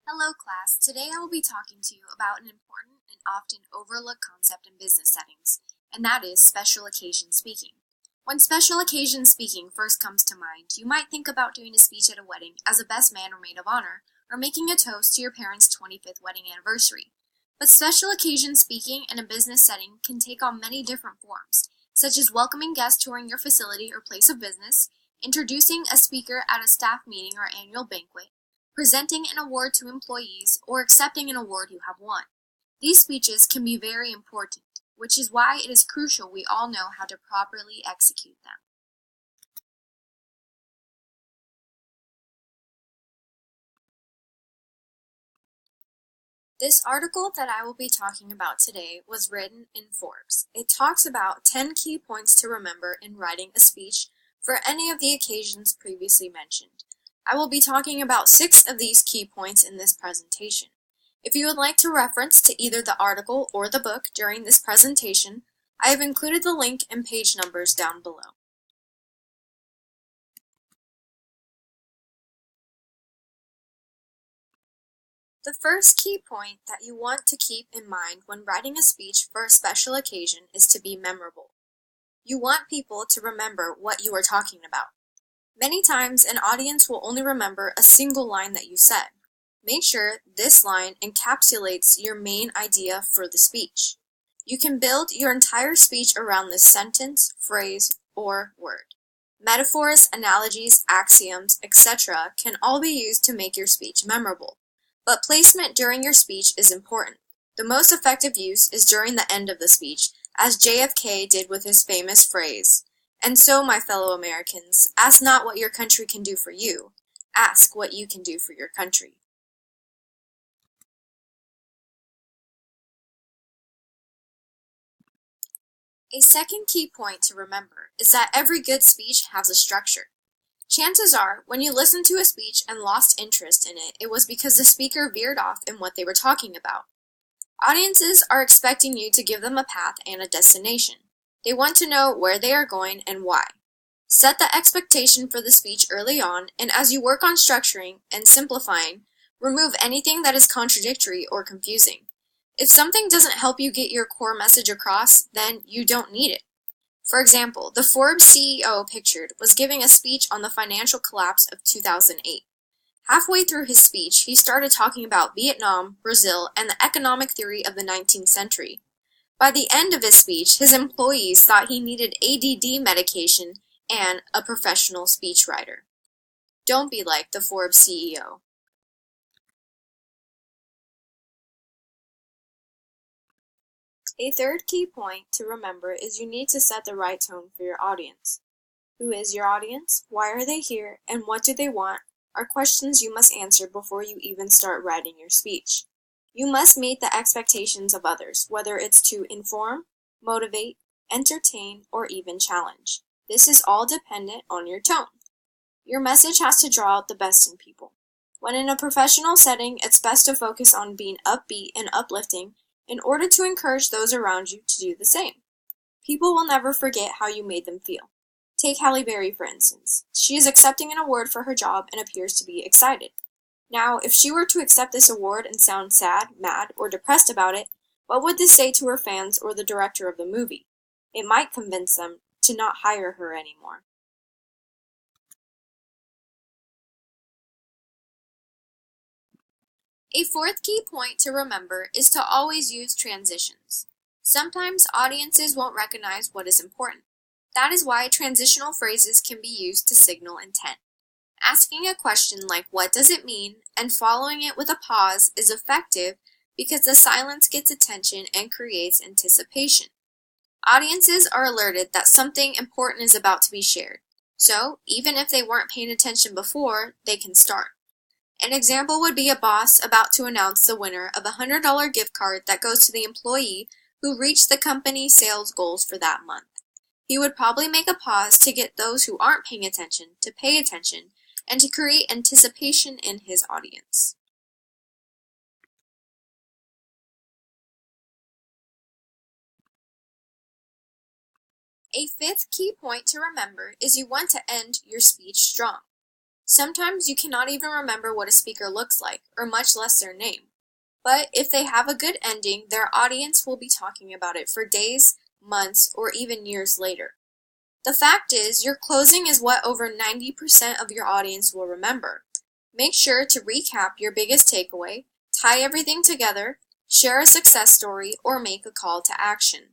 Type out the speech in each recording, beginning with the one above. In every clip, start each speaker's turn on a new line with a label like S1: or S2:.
S1: Hello class, today I will be talking to you about an important and often overlooked concept in business settings, and that is special occasion speaking. When special occasion speaking first comes to mind, you might think about doing a speech at a wedding as a best man or maid of honor, or making a toast to your parents' 25th wedding anniversary. But special occasion speaking in a business setting can take on many different forms, such as welcoming guests touring your facility or place of business, introducing a speaker at a staff meeting or annual banquet, presenting an award to employees, or accepting an award you have won. These speeches can be very important, which is why it is crucial we all know how to properly execute them. This article that I will be talking about today was written in Forbes. It talks about 10 key points to remember in writing a speech for any of the occasions previously mentioned. I will be talking about 6 of these key points in this presentation. If you would like to reference to either the article or the book during this presentation, I have included the link and page numbers down below. The first key point that you want to keep in mind when writing a speech for a special occasion is to be memorable. You want people to remember what you are talking about. Many times, an audience will only remember a single line that you said. Make sure this line encapsulates your main idea for the speech. You can build your entire speech around this sentence, phrase, or word. Metaphors, analogies, axioms, etc. can all be used to make your speech memorable. But placement during your speech is important. The most effective use is during the end of the speech, as JFK did with his famous phrase, "And so, my fellow Americans, ask not what your country can do for you, ask what you can do for your country." A second key point to remember is that every good speech has a structure. Chances are, when you listened to a speech and lost interest in it, it was because the speaker veered off in what they were talking about. Audiences are expecting you to give them a path and a destination. They want to know where they are going and why. Set the expectation for the speech early on, and as you work on structuring and simplifying, remove anything that is contradictory or confusing. If something doesn't help you get your core message across, then you don't need it. For example, the Forbes CEO pictured was giving a speech on the financial collapse of 2008. Halfway through his speech, he started talking about Vietnam, Brazil, and the economic theory of the 19th century. By the end of his speech, his employees thought he needed ADD medication and a professional speechwriter. Don't be like the Forbes CEO. A third key point to remember is you need to set the right tone for your audience. Who is your audience? Why are they here? And what do they want? Are questions you must answer before you even start writing your speech. You must meet the expectations of others, whether it's to inform, motivate, entertain, or even challenge. This is all dependent on your tone. Your message has to draw out the best in people. When in a professional setting, it's best to focus on being upbeat and uplifting in order to encourage those around you to do the same. People will never forget how you made them feel. Take Halle Berry, for instance. She is accepting an award for her job and appears to be excited. Now, if she were to accept this award and sound sad, mad, or depressed about it, what would this say to her fans or the director of the movie? It might convince them to not hire her anymore. A fourth key point to remember is to always use transitions. Sometimes audiences won't recognize what is important. That is why transitional phrases can be used to signal intent. Asking a question like "what does it mean?" and following it with a pause is effective because the silence gets attention and creates anticipation. Audiences are alerted that something important is about to be shared, so even if they weren't paying attention before, they can start. An example would be a boss about to announce the winner of a $100 gift card that goes to the employee who reached the company sales goals for that month. He would probably make a pause to get those who aren't paying attention to pay attention and to create anticipation in his audience. A fifth key point to remember is you want to end your speech strong. Sometimes you cannot even remember what a speaker looks like, or much less their name. But if they have a good ending, their audience will be talking about it for days, months, or even years later. The fact is, your closing is what over 90% of your audience will remember. Make sure to recap your biggest takeaway, tie everything together, share a success story, or make a call to action.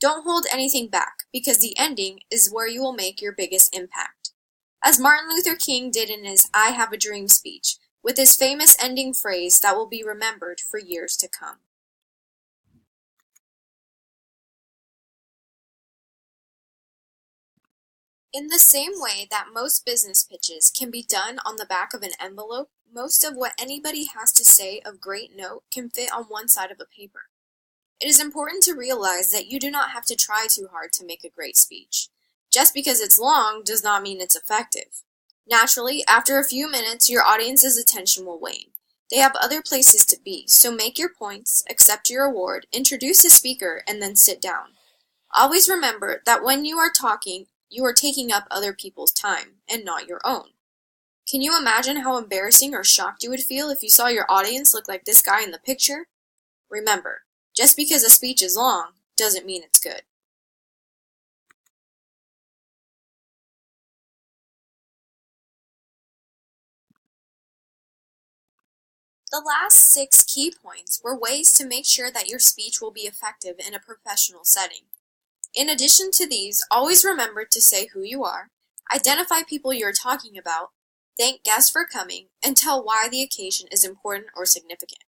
S1: Don't hold anything back, because the ending is where you will make your biggest impact. As Martin Luther King did in his I Have a Dream speech, with his famous ending phrase that will be remembered for years to come. In the same way that most business pitches can be done on the back of an envelope, most of what anybody has to say of great note can fit on one side of a paper. It is important to realize that you do not have to try too hard to make a great speech. Just because it's long does not mean it's effective. Naturally, after a few minutes, your audience's attention will wane. They have other places to be, so make your points, accept your award, introduce the speaker, and then sit down. Always remember that when you are talking, you are taking up other people's time, and not your own. Can you imagine how embarrassing or shocked you would feel if you saw your audience look like this guy in the picture? Remember, just because a speech is long doesn't mean it's good. The last 6 key points were ways to make sure that your speech will be effective in a professional setting. In addition to these, always remember to say who you are, identify people you are talking about, thank guests for coming, and tell why the occasion is important or significant.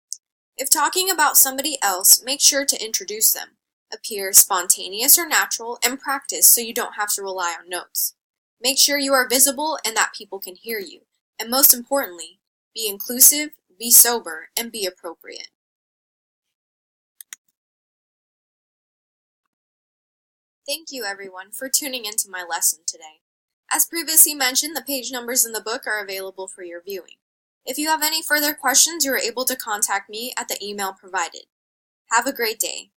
S1: If talking about somebody else, make sure to introduce them. Appear spontaneous or natural, and practice so you don't have to rely on notes. Make sure you are visible and that people can hear you. And most importantly, be inclusive, be sober, and be appropriate. Thank you, everyone, for tuning into my lesson today. As previously mentioned, the page numbers in the book are available for your viewing. If you have any further questions, you are able to contact me at the email provided. Have a great day.